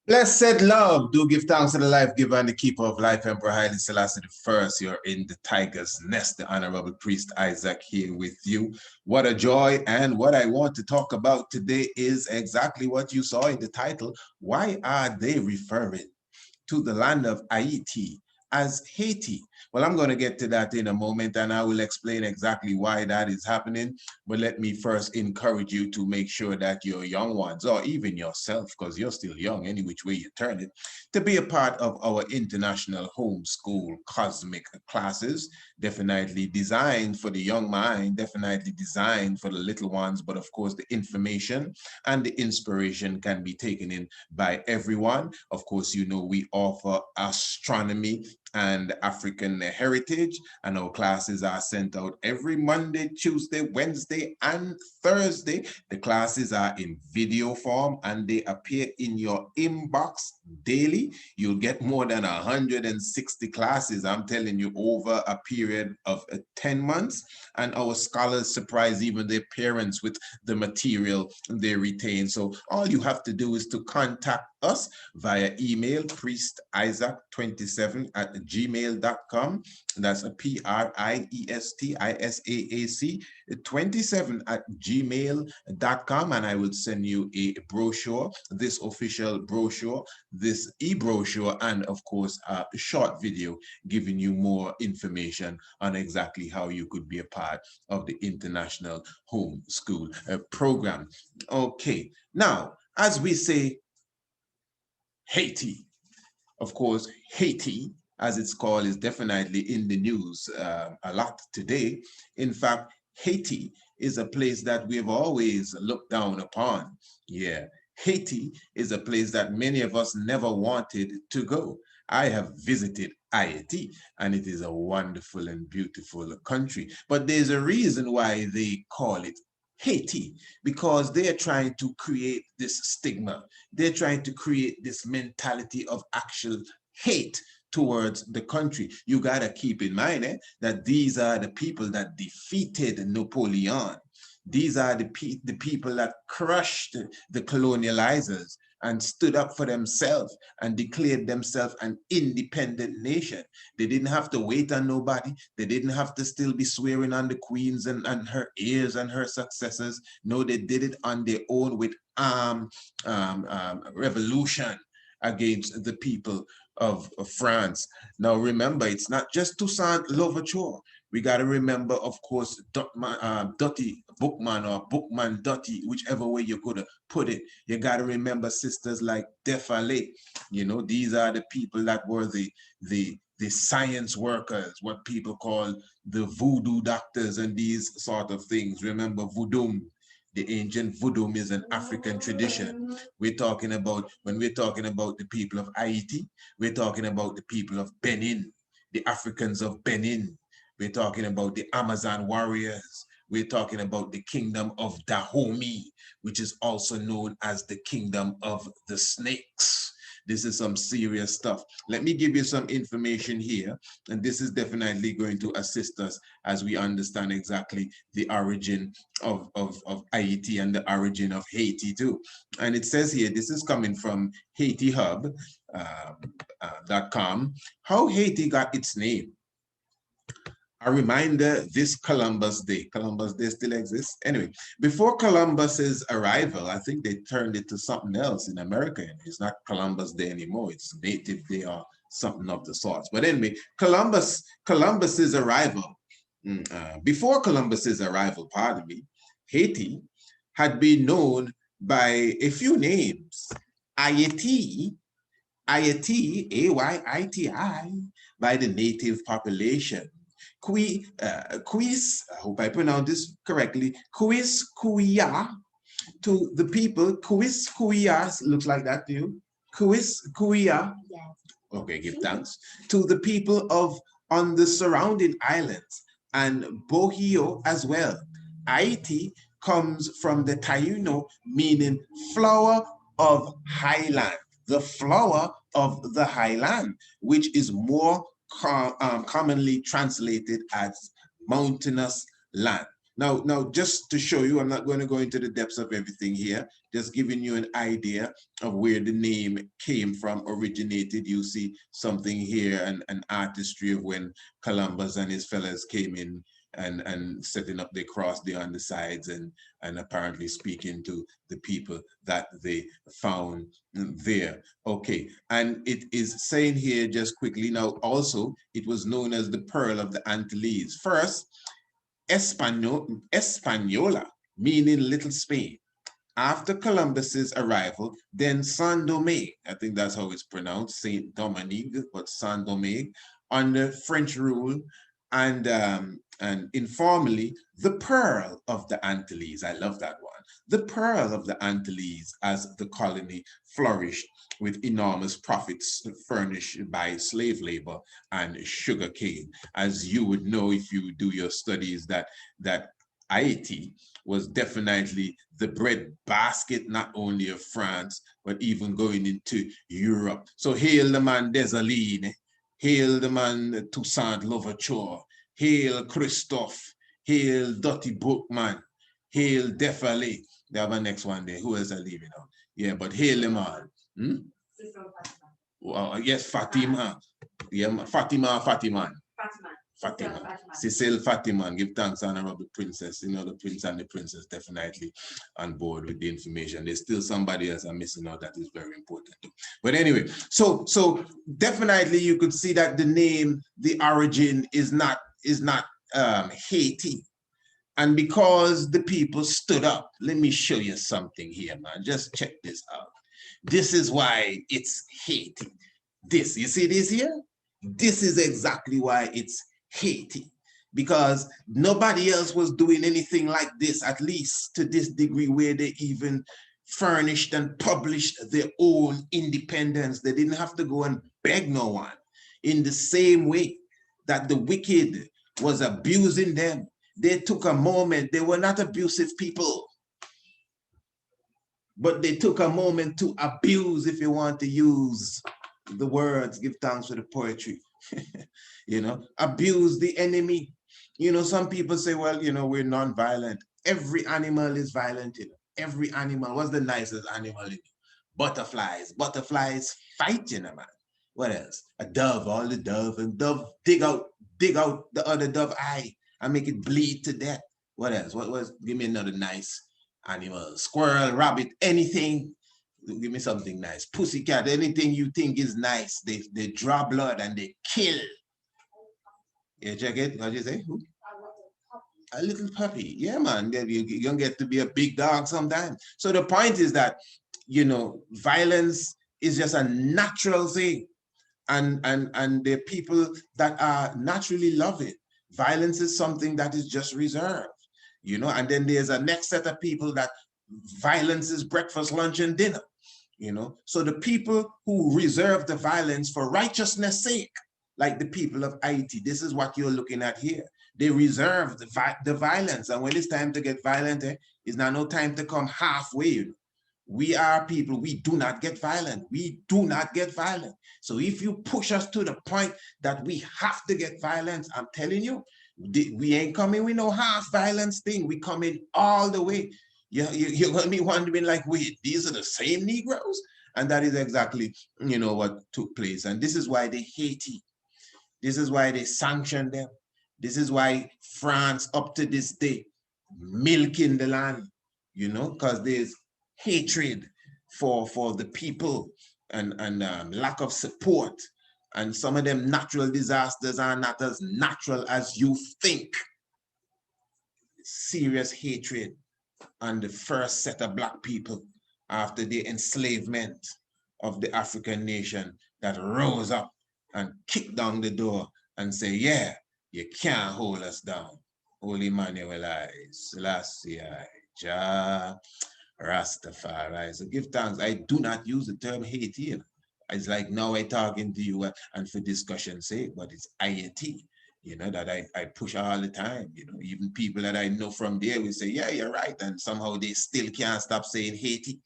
Blessed love, do give thanks to the life giver and the keeper of life, Emperor Haile Selassie I. You're in the tiger's nest, the Honorable Priest Isaac here with you. What a joy, and what I want to talk about today is exactly what you saw in the title. Why are they referring to the land of Ayiti as Haiti? Well, I'm going to get to that in a moment, and I will explain exactly why that is happening. But let me first encourage you to make sure that your young ones, or even yourself, because you're still young, any which way you turn it, to be a part of our international homeschool cosmic classes, definitely designed for the young mind, definitely designed for the little ones. But of course, the information and the inspiration can be taken in by everyone. Of course, you know, we offer astronomy and African heritage, and our classes are sent out every Monday, Tuesday, Wednesday, and Thursday. The classes are in video form and they appear in your inbox daily. You'll get more than 160 classes, I'm telling you, over a period of 10 months. And our scholars surprise even their parents with the material they retain. So all you have to do is to contact us via email, priestisaac27@gmail.com. That's a priestisaac27@gmail.com, and I will send you a brochure, this official brochure, this e-brochure, and of course a short video giving you more information on exactly how you could be a part of the International Homeschool Program. Okay, now as we say, Haiti. Of course, Haiti, as it's called, is definitely in the news a lot today. In fact, Haiti is a place that we've always looked down upon. Yeah, Haiti is a place that many of us never wanted to go. I have visited Ayiti, and it is a wonderful and beautiful country. But there's a reason why they call it Haiti, because they are trying to create this stigma. They're trying to create this mentality of actual hate towards the country. You got to keep in mind that these are the people that defeated Napoleon. These are the people that crushed the colonializers and stood up for themselves and declared themselves an independent nation. They didn't have to wait on nobody. They didn't have to still be swearing on the queens and her heirs and her successors. No, they did it on their own with revolution against the people of France. Now remember, it's not just Toussaint Louverture. We got to remember, of course, Dutty Bookman, or Bookman Dutty, whichever way you could put it. You got to remember sisters like Defale. You know, these are the people that were the science workers, what people call the voodoo doctors and these sort of things. Remember voodoo. The ancient voodoo is an African tradition. We're talking about, when we're talking about the people of Haiti, we're talking about the people of Benin, the Africans of Benin. We're talking about the Amazon warriors. We're talking about the kingdom of Dahomey, which is also known as the kingdom of the snakes. This is some serious stuff. Let me give you some information here, and this is definitely going to assist us as we understand exactly the origin of Haiti and the origin of Haiti too. And it says here, this is coming from HaitiHub.com, how Haiti got its name. A reminder, this Columbus Day still exists. Anyway, before Columbus's arrival, I think they turned it to something else in America. It's not Columbus Day anymore. It's Native Day or something of the sorts. But anyway, Columbus's arrival, before Columbus's arrival, pardon me, Haiti had been known by a few names. Ayiti, A-Y-I-T-I, by the native population. Quis, I hope I pronounce this correctly, Quis Kuya, to the people, Quis Kuya, looks like that to you? Quis Kuya, okay, give thanks, to the people of on the surrounding islands, and Bohio as well. Haiti comes from the Taino, meaning flower of highland, the flower of the highland, which is more commonly translated as mountainous land. Now, just to show you, I'm not going to go into the depths of everything here, just giving you an idea of where the name came from, originated. You see something here, an artistry of when Columbus and his fellows came in and setting up their cross there on the sides and apparently speaking to the people that they found there. Okay, and it is saying here just quickly, now also, it was known as the Pearl of the Antilles. First, Española, meaning Little Spain. After Columbus's arrival, then Saint Domingue, I think that's how it's pronounced, Saint Dominique, but Saint Domingue, under French rule, and informally, the Pearl of the Antilles. I love that one. The Pearl of the Antilles, as the colony flourished with enormous profits furnished by slave labor and sugarcane. As you would know if you do your studies, that Haiti was definitely the bread basket, not only of France, but even going into Europe. So hail the man Desalegn, hail the man Toussaint Louverture, hail Christophe, hail Dottie Bookman, hail Defale. They have a next one there. Who else are leaving out? Yeah, but hail them all. Well, yes, Fatima. Yeah, Fatima. Cecile Fatima, give thanks, honorable princess. You know, the prince and the princess definitely on board with the information. There's still somebody else I'm missing out that is very important. But anyway, so definitely you could see that the name, the origin is not Haiti. And because the people stood up, let me show you something here, man. Just check this out. This is why it's Haiti. This, you see this here? This is exactly why it's Haiti, because nobody else was doing anything like this, at least to this degree, where they even furnished and published their own independence. They didn't have to go and beg no one. In the same way that the wicked was abusing them, they took a moment. They were not abusive people, but they took a moment to abuse, if you want to use the words, give thanks for the poetry. You know, abuse the enemy. You know, some people say, well, you know, we're non-violent. Every animal is violent. You know? Every animal. What's the nicest animal? Butterflies. Butterflies fight, you know, man. What else? A dove, all the dove, and dove dig out the other dove eye and make it bleed to death. What else? What was? Give me another nice animal. Squirrel, rabbit, anything. Give me something nice. Pussycat, anything you think is nice. They draw blood and they kill. Yeah, check it. What did you say? Who? A little puppy. Yeah, man. You're gonna get to be a big dog sometime. So the point is that, you know, violence is just a natural thing. And there are people that are naturally love it. Violence is something that is just reserved, you know, and then there's a next set of people that violence is breakfast, lunch, and dinner, you know. So the people who reserve the violence for righteousness' sake, like the people of Haiti, this is what you're looking at here. They reserve the violence, and when it's time to get violent, it's not no time to come halfway. You know? We are people, we do not get violent. We do not get violent. So if you push us to the point that we have to get violence, I'm telling you, we ain't coming with no half violence thing. We coming all the way. You're going to be wondering, like, wait, these are the same Negroes? And that is exactly, you know, what took place. And this is why they hate it. This is why they sanction them. This is why France, up to this day, milking the land, you know, because there's hatred for the people and lack of support. And some of them natural disasters are not as natural as you think. Serious hatred on the first set of Black people after the enslavement of the African nation that rose up and kicked down the door and say, yeah, you can't hold us down. Holy Emmanuel I, Selassie I, Jah, Rastafari. So give thanks. I do not use the term Haiti. It's like now I'm talking to you and for discussion's sake, but it's Ayiti, you know, that I push all the time. You know, even people that I know from there will say, yeah, you're right. And somehow they still can't stop saying Haiti.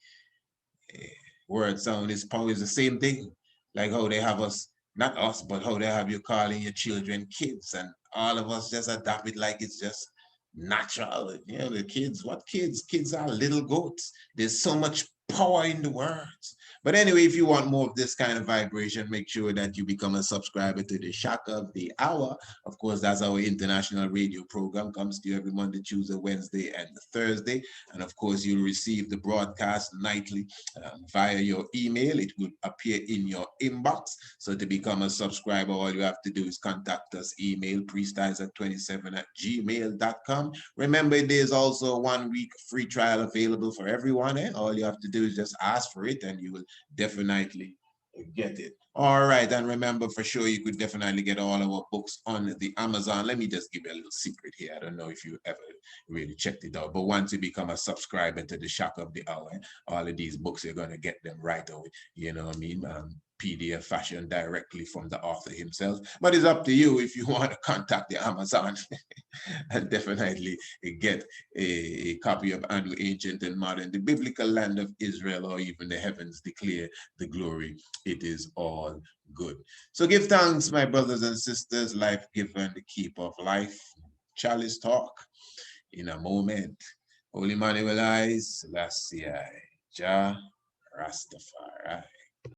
Word sound is probably the same thing. Like how they have us, not us, but how they have you calling your children kids. And all of us just adopt it like it's just natural. You know, the kids, what kids? Kids are little goats. There's so much power in the words. But anyway, if you want more of this kind of vibration, make sure that you become a subscriber to the Shock of the Hour. Of course, that's our international radio program. Comes to you every Monday, Tuesday, Wednesday, and Thursday. And of course, you'll receive the broadcast nightly via your email. It will appear in your inbox. So to become a subscriber, all you have to do is contact us, email priestizer27@gmail.com. Remember, there's also a 1-week free trial available for everyone. All you have to do is just ask for it and you will definitely get it. All right, and remember, for sure, you could definitely get all our books on the Amazon. Let me just give you a little secret here. I don't know if you ever really checked it out, but once you become a subscriber to the Shock of the Hour, all of these books, you're going to get them right away. You know what I mean? PDF fashion directly from the author himself. But it's up to you if you want to contact the Amazon and definitely get a copy of Anu Ancient and Modern, the biblical land of Israel, or even the heavens declare the glory. It is all good. So give thanks, my brothers and sisters, life given, the keeper of life. Chalice talk in a moment. Holy Manuel Eyes, Selassie, Jah, Rastafari.